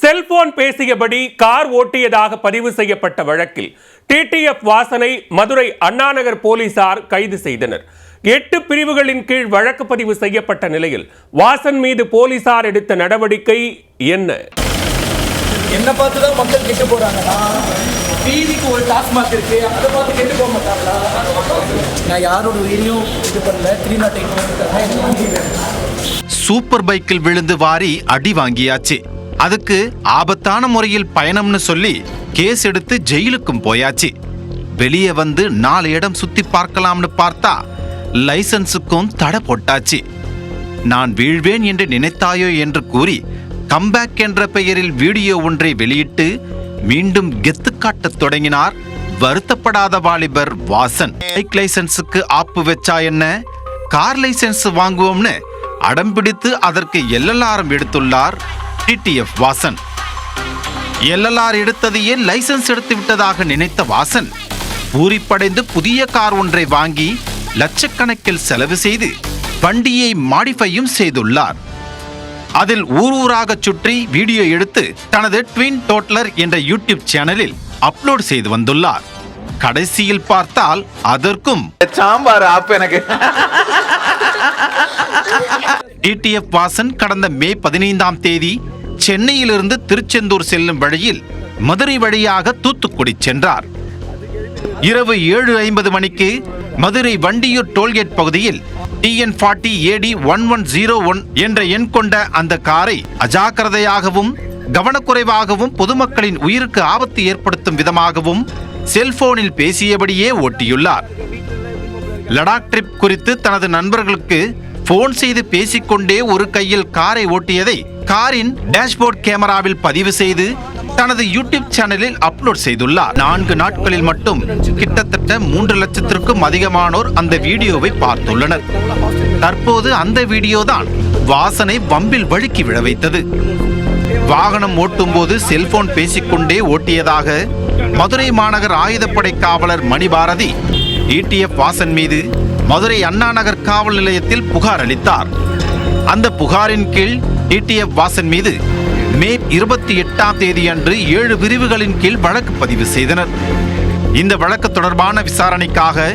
Cellphone பேசியபடி car ஓட்டியதாக பதிவு செய்யப்பட்ட வழக்கில் டிடிஎஃப் வாசனை மதுரை அண்ணாநகர் போலீசார் கைது செய்தனர். 8 பிரிவுகளின் கீழ் வழக்கு பதிவு செய்யப்பட்ட நிலையில் வாசன் மீது போலீசார் எடுத்த நடவடிக்கை என்ன? என்ன பார்த்து தான் மக்கள் கெட்டு போறாங்கன்னா, டிவிக்கு ஒரு டாஸ்மாக் இருக்கு, அதை பார்த்து கெட்டு போக மாட்டாங்களா? நான் யாரோட உயிரையும் இது பண்ணல. 308 சூப்பர் பைக்கில் விழுந்து வாரி அடி வாங்கியாச்சு. அதுக்கு ஆபத்தான முறையில் பயணம்னு சொல்லி கேஸ் எடுத்து ஜெயிலுக்கும் போயாச்சு. வெளியே வந்து 4 இடம் சுத்தி பார்க்கலாம்னு பார்த்தா லைசன்ஸுக்கும் தடை போட்டாச்சு. நான் வீழ்வேன் என்று நினைத்தாயோ என்று கூறி கம்பேக் என்ற பெயரில் வீடியோ ஒன்றை வெளியிட்டு மீண்டும் கெத்து காட்டத் தொடங்கினார் வருத்தப்படாத வாலிபர் வாசன். பைக் லைசன்ஸுக்கு ஆப்பு வச்சா என்ன, கார் லைசன்ஸ் வாங்குவோம்னு அடம்பிடித்து அதற்கு எல்எல்ஆர் எடுத்துள்ளார் டிடிஎஃப் வாசன். எல்எல்ஆர் எடுத்ததையே லைசன்ஸ் எடுத்து விட்டதாக நினைத்த வாசன் பூரிப்படைந்து புதிய கார் ஒன்றை வாங்கி லட்சக்கணக்கில் செலவு செய்து வண்டியை மாடிஃபையும் செய்துள்ளார். அதில் ஊராக சுற்றி வீடியோ எடுத்து தனது ட்வின் டோட்லர் என்ற யூடியூப் சேனலில் அப்லோட் செய்து வந்துள்ளார். கடைசியில் பார்த்தால் அதற்கும் சாம்பார் ஆப் எனக்கு. டிடிஎஃப் வாசன் கடந்த மே 15ஆம் தேதி சென்னையிலிருந்து திருச்செந்தூர் செல்லும் வழியில் மதுரை வழியாக தூத்துக்குடி சென்றார். இரவு 7:50 மணிக்கு மதுரை வண்டியூர் டோல்கேட் பகுதியில் TN40 AD 1101 என்ற எண் கொண்ட அந்த காரை அஜாக்கிரதையாகவும் கவனக்குறைவாகவும் பொதுமக்களின் உயிருக்கு ஆபத்து ஏற்படுத்தும் விதமாகவும் செல்போனில் பேசியபடியே ஓட்டியுள்ளார். லடாக் ட்ரிப் குறித்து தனது நண்பர்களுக்கு போன் செய்து பேசிக்கொண்டே ஒரு கையில் காரை ஓட்டியதை காரின் டேஷ்போர்ட் கேமராவில் பதிவு செய்து தனது யூடியூப் சேனலில் அப்லோட் செய்துள்ளார். 4 நாட்களில் மட்டும் கிட்டத்தட்ட 3 லட்சத்திற்கும் அதிகமானோர் அந்த வீடியோவை பார்த்துள்ளனர். தற்போது அந்த வீடியோ தான் வாசனை வம்பில் வழுக்கி விழ வைத்தது. வாகனம் ஓட்டும் போது செல்போன் பேசிக்கொண்டே ஓட்டியதாக மதுரை மாநகர் ஆயுதப்படை காவலர் மணிபாரதி டிடிஎஃப் வாசன் மீது மதுரை அண்ணாநகர் காவல் நிலையத்தில் புகார் அளித்தார். அந்த புகாரின் கீழ் டிடிஎஃப் வாசன் மீது மே 28ஆம் தேதி அன்று 7 பிரிவுகளின் கீழ் வழக்கு பதிவு செய்தனர். இந்த வழக்கு தொடர்பான விசாரணைக்காக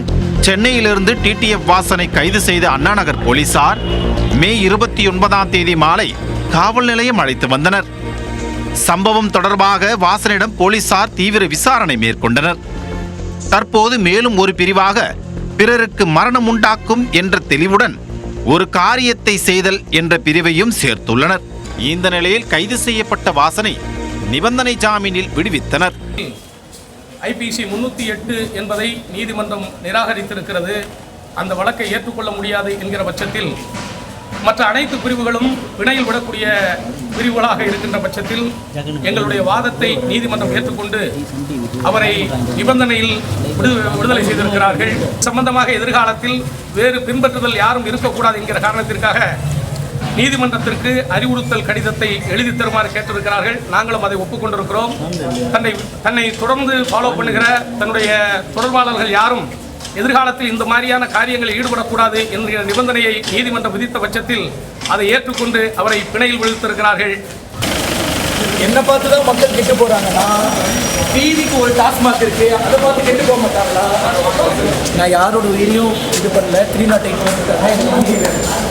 சென்னையிலிருந்து டிடிஎஃப் வாசனை கைது செய்த அண்ணாநகர் போலீசார் மே 29ஆம் தேதி மாலை காவல் நிலையம் அழைத்து வந்தனர். சம்பவம் தொடர்பாக வாசனிடம் போலீசார் தீவிர விசாரணை மேற்கொண்டனர். தற்போது மேலும் ஒரு பிரிவாக பிறருக்கு மரணம் உண்டாக்கும் என்ற தெளிவுடன் ஒரு காரியத்தை செய்தல் என்ற பிரிவையும் சேர்த்துள்ளனர். இந்த நிலையில் கைது செய்யப்பட்ட வாசனை நிபந்தனை ஜாமீனில் விடுவித்தனர். IPC 308 என்பதை நீதிமன்றம் நிராகரித்திருக்கிறது. அந்த வழக்கை ஏற்றுக்கொள்ள முடியாது என்கிற பட்சத்தில் மற்ற அனைத்து பிரிவுகளும் பிணையில் விடக்கூடிய பிரிவுகளாக இருக்கின்ற பட்சத்தில் எங்களுடைய வாதத்தை நீதிமன்றம் ஏற்றுக்கொண்டு அவரை நிபந்தனையில் விடுதலை செய்திருக்கிறார்கள். சம்பந்தமாக எதிர்காலத்தில் வேறு பின்பற்றுதல் யாரும் இருக்கக்கூடாது என்கிற காரணத்திற்காக நீதிமன்றத்திற்கு அறிவுறுத்தல் கடிதத்தை எழுதி தருமாறு கேட்டிருக்கிறார்கள். நாங்களும் அதை ஒப்புக்கொண்டிருக்கிறோம். தன்னை தொடர்ந்து ஃபாலோ பண்ணுகிற தன்னுடைய தொடர்பாளர்கள் யாரும் எதிர்காலத்தில் இந்த மாதிரியான காரியங்களில் ஈடுபடக்கூடாது என்கிற நிபந்தனையை நீதிமன்றம் விதித்த பட்சத்தில் அதை ஏற்றுக்கொண்டு அவரை பிணையில் விடுத்திருக்கிறார்கள். என்ன பார்த்து தான் மக்கள் கெட்டு போறாங்கன்னா, டிவிக்கு ஒரு டாஸ்மாக் இருக்கு, அதை பார்த்து கெட்டு போக மாட்டாங்களா? நான் யாரோட உயிரையும் இது பண்ணல. 308